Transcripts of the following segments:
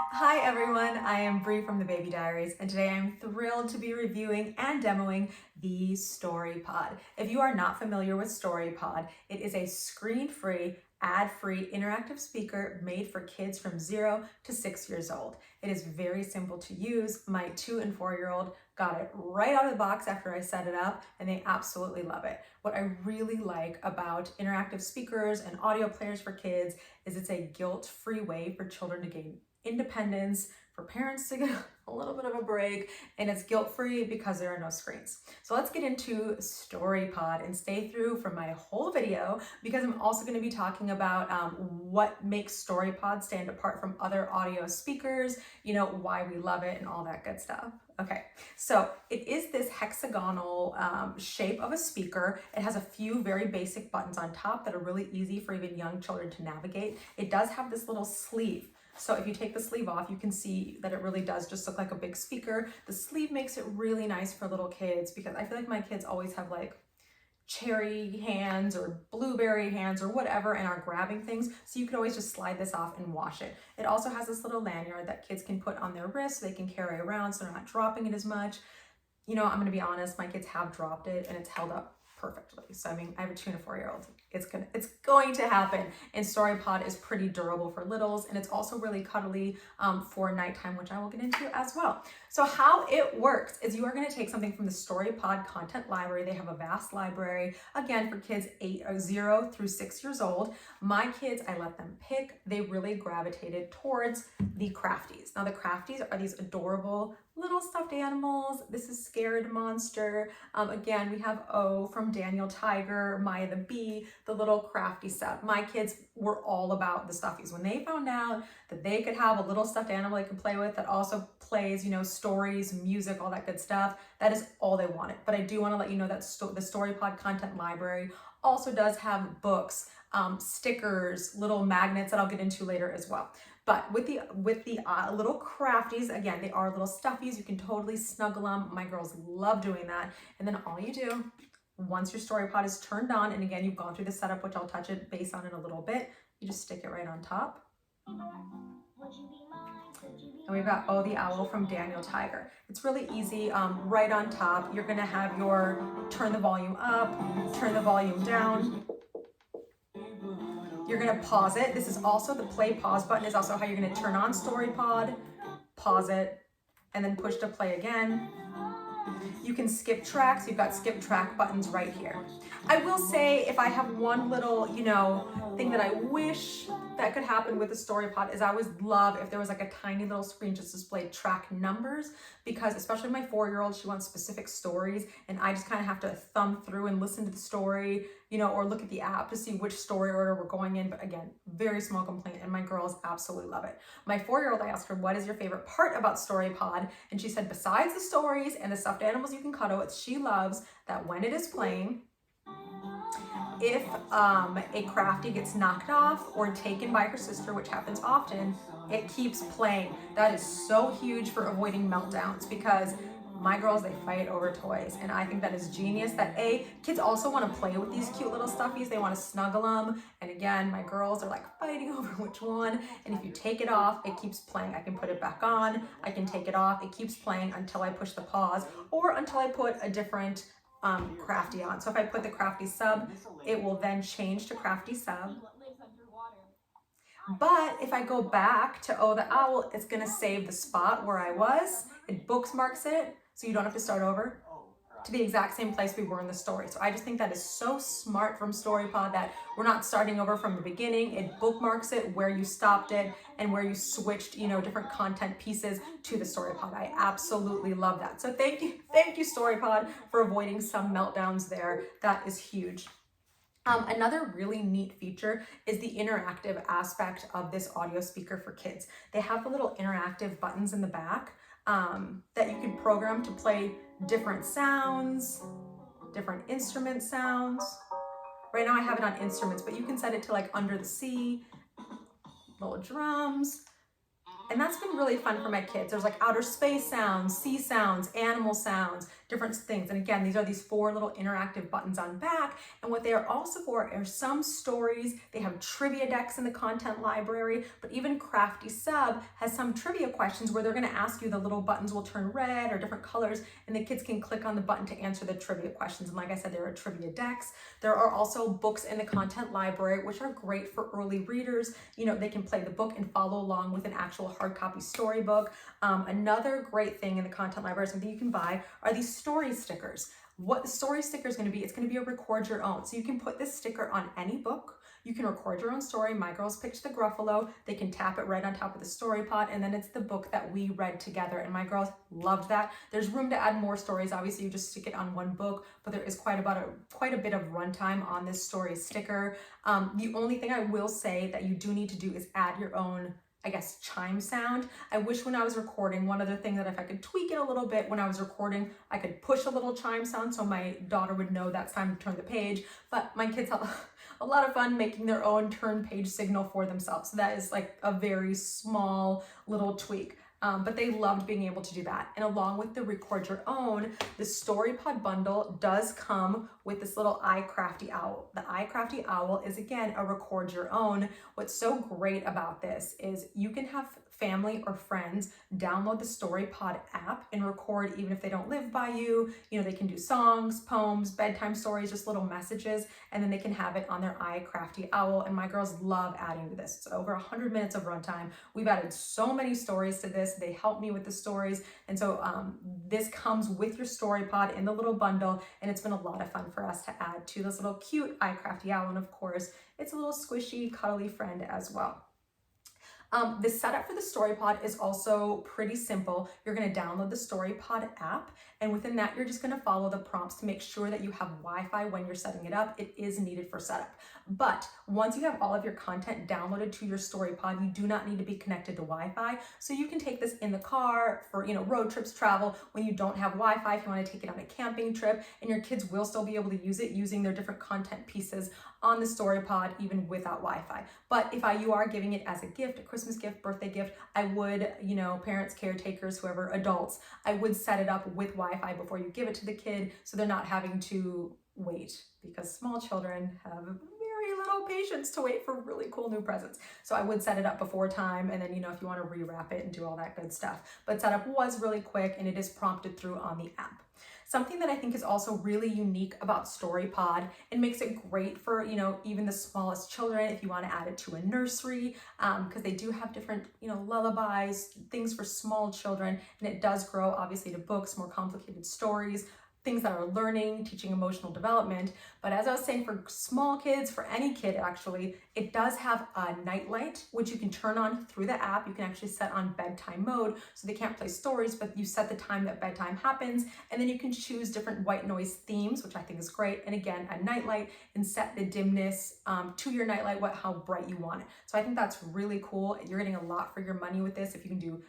Hi everyone, I am Bree from the Baby Diaries, and today I'm thrilled to be reviewing and demoing the Storypod. If you are not familiar with Storypod, it is a screen-free, ad-free interactive speaker made for kids from 0 to 6 years old. It is very simple to use. My 2 and 4-year-old got it right out of the box after I set it up, and they absolutely love it. What I really like about interactive speakers and audio players for kids is it's a guilt-free way for children to gain independence, for parents to get a little bit of a break, and it's guilt-free because there are no screens. So let's get into Storypod and stay through for my whole video because I'm also going to be talking about what makes Storypod stand apart from other audio speakers, why we love it and all that good stuff. Okay, so it is this hexagonal shape of a speaker. It has a few very basic buttons on top that are really easy for even young children to navigate. It does have this little sleeve. So if you take the sleeve off, you can see that it really does just look like a big speaker. The sleeve makes it really nice for little kids because I feel like my kids always have like cherry hands or blueberry hands or whatever and are grabbing things. So you could always just slide this off and wash it. It also has this little lanyard that kids can put on their wrist so they can carry around so they're not dropping it as much. I'm gonna be honest, my kids have dropped it and it's held up perfectly. So I mean, I have a 2 and a 4-year-old. It's going to happen. And Storypod is pretty durable for littles, and it's also really cuddly for nighttime, which I will get into as well. So how it works is you are going to take something from the Storypod content library. They have a vast library, again, for kids 0 through 6 years old. My kids, I let them pick. They really gravitated towards the Crafties. Now the Crafties are these adorable little stuffed animals. This is Scared Monster. Again, we have O from Daniel Tiger, Maya the Bee, the little crafty stuff. My kids were all about the stuffies. When they found out that they could have a little stuffed animal they could play with that also plays, stories, music, all that good stuff, that is all they wanted. But I do want to let you know that the Storypod content library also does have books, stickers, little magnets that I'll get into later as well. But with the little crafties, again, they are little stuffies. You can totally snuggle them. My girls love doing that. And then all you do, once your Storypod is turned on, and again, you've gone through the setup, which I'll touch it base on in a little bit, you just stick it right on top. And we've got Oh the Owl from Daniel Tiger. It's really easy. Right on top, you're gonna have your turn the volume up, turn the volume down. You're gonna pause it. This is also the play pause button is also how you're gonna turn on Storypod, pause it, and then push to play again. You can skip tracks. You've got skip track buttons right here. I will say if I have one little, thing that I wish that could happen with the Storypod is I would love if there was like a tiny little screen just displayed track numbers, because especially my 4-year-old, she wants specific stories and I just kind of have to thumb through and listen to the story, or look at the app to see which story order we're going in. But again, very small complaint, and my girls absolutely love it. My 4-year-old, I asked her, what is your favorite part about Storypod? And she said, besides the stories and the stuffed animals you can cuddle with, she loves that when it is playing, if a crafty gets knocked off or taken by her sister, which happens often, it keeps playing. That is so huge for avoiding meltdowns, because my girls, they fight over toys, and I think that is genius that kids also want to play with these cute little stuffies. They want to snuggle them, and again, my girls are like fighting over which one. And if you take it off, it keeps playing. I can put it back on, I can take it off, it keeps playing until I push the pause or until I put a different crafty on. So if I put the crafty sub, it will then change to crafty sub. But if I go back to Oh the Owl, it's gonna save the spot where I was. It bookmarks it, so you don't have to start over, to the exact same place we were in the story. So I just think that is so smart from Storypod that we're not starting over from the beginning. It bookmarks it where you stopped it and where you switched, different content pieces to the Storypod. I absolutely love that. So thank you Storypod for avoiding some meltdowns there. That is huge. Another really neat feature is the interactive aspect of this audio speaker for kids. They have the little interactive buttons in the back that you can program to play different sounds, different instrument sounds. Right now I have it on instruments, but you can set it to like Under the Sea, little drums, And that's been really fun for my kids. There's like outer space sounds, sea sounds, animal sounds, different things. And again, these are these 4 little interactive buttons on back. And what they are also for are some stories. They have trivia decks in the content library, but even Crafty Sub has some trivia questions where they're going to ask you, the little buttons will turn red or different colors, and the kids can click on the button to answer the trivia questions. And like I said, there are trivia decks. There are also books in the content library, which are great for early readers. You know, they can play the book and follow along with an actual hard copy storybook. Another great thing in the content library, something you can buy, are these story stickers. What the story sticker is going to be, it's going to be a record your own. So you can put this sticker on any book. You can record your own story. My girls picked the Gruffalo. They can tap it right on top of the Storypod, and then it's the book that we read together. And my girls loved that. There's room to add more stories. Obviously, you just stick it on one book, but there is quite a bit of runtime on this story sticker. The only thing I will say that you do need to do is add your own, I guess, chime sound. I wish when I was recording, one other thing that if I could tweak it a little bit when I was recording, I could push a little chime sound so my daughter would know that's time to turn the page. But my kids have a lot of fun making their own turn page signal for themselves. So that is like a very small little tweak. But they loved being able to do that. And along with the record your own, the Storypod bundle does come with this little iCrafty owl. The iCrafty owl is, again, a record your own. What's so great about this is you can have family or friends download the Storypod app and record even if they don't live by you. You know, they can do songs, poems, bedtime stories, just little messages, and then they can have it on their iCrafty owl. And my girls love adding to this. It's over 100 minutes of runtime. We've added so many stories to this. They help me with the stories. And so this comes with your Storypod in the little bundle, and it's been a lot of fun for us to add to this little cute iCrafty owl. And of course, it's a little squishy, cuddly friend as well. The setup for the Storypod is also pretty simple. You're going to download the Storypod app, and within that, you're just going to follow the prompts to make sure that you have Wi-Fi when you're setting it up. It is needed for setup. But once you have all of your content downloaded to your Storypod, you do not need to be connected to Wi-Fi. So you can take this in the car for, road trips, travel, when you don't have Wi-Fi, if you want to take it on a camping trip, and your kids will still be able to use it using their different content pieces on the Storypod, even without Wi-Fi. But if you are giving it as a gift, a Christmas gift, birthday gift, I would, parents, caretakers, whoever, adults, I would set it up with Wi-Fi before you give it to the kid so they're not having to wait, because small children have very little patience to wait for really cool new presents. So I would set it up before time, and then, if you want to rewrap it and do all that good stuff. But setup was really quick, and it is prompted through on the app. Something that I think is also really unique about Storypod and makes it great for, even the smallest children, if you want to add it to a nursery, because they do have different, lullabies, things for small children, and it does grow obviously to books, more complicated stories, things that are learning, teaching emotional development. But as I was saying, for small kids, for any kid actually, it does have a nightlight, which you can turn on through the app. You can actually set on bedtime mode, so they can't play stories, but you set the time that bedtime happens, and then you can choose different white noise themes, which I think is great. And again, a nightlight, and set the dimness to your nightlight, how bright you want it. So I think that's really cool. You're getting a lot for your money with this. If you can do,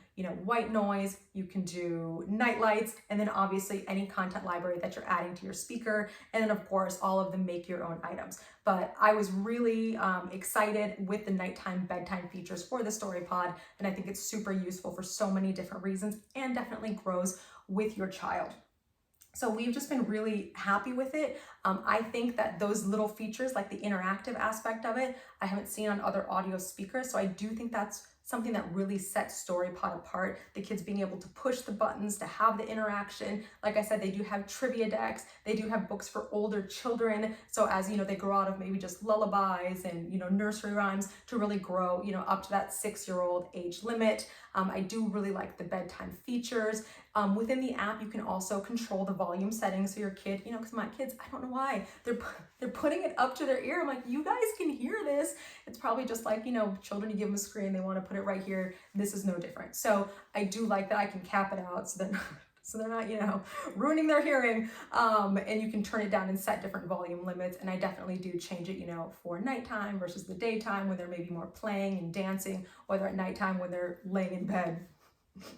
white noise, you can do night lights, and then obviously any content library that you're adding to your speaker, and then of course all of the make your own items. But I was really excited with the nighttime bedtime features for the Storypod, and I think it's super useful for so many different reasons, and definitely grows with your child. So we've just been really happy with it. I think that those little features, like the interactive aspect of it, I haven't seen on other audio speakers. So I do think that's something that really sets Storypod apart. The kids being able to push the buttons, to have the interaction. Like I said, they do have trivia decks. They do have books for older children. So as they grow out of maybe just lullabies and nursery rhymes, to really grow up to that 6-year-old age limit. I do really like the bedtime features. Within the app, you can also control the volume settings so your kid, because my kids, I don't know why, they're putting it up to their ear. I'm like, you guys can hear this. It's probably just like, children, you give them a screen, they want to put it right here. This is no different. So I do like that I can cap it out so they're not, ruining their hearing. And you can turn it down and set different volume limits. And I definitely do change it, for nighttime versus the daytime when they're maybe more playing and dancing, or at nighttime when they're laying in bed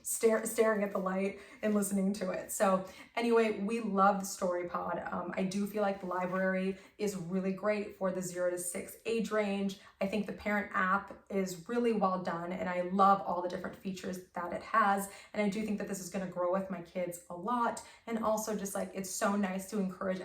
staring at the light and listening to it. So anyway, we love the Storypod. I do feel like the library is really great for the 0 to 6 age range. I think the parent app is really well done, and I love all the different features that it has. And I do think that this is going to grow with my kids a lot. And also just like, it's so nice to encourage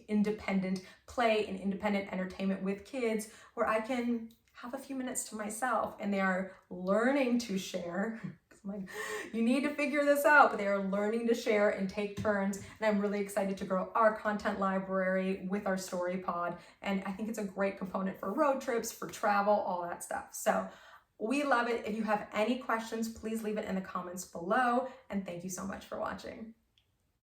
independent play and independent entertainment with kids, where I can have a few minutes to myself and they are learning to share. I'm like, you need to figure this out, but they are learning to share and take turns. And I'm really excited to grow our content library with our Storypod. And I think it's a great component for road trips, for travel, all that stuff. So we love it. If you have any questions, please leave it in the comments below. And thank you so much for watching.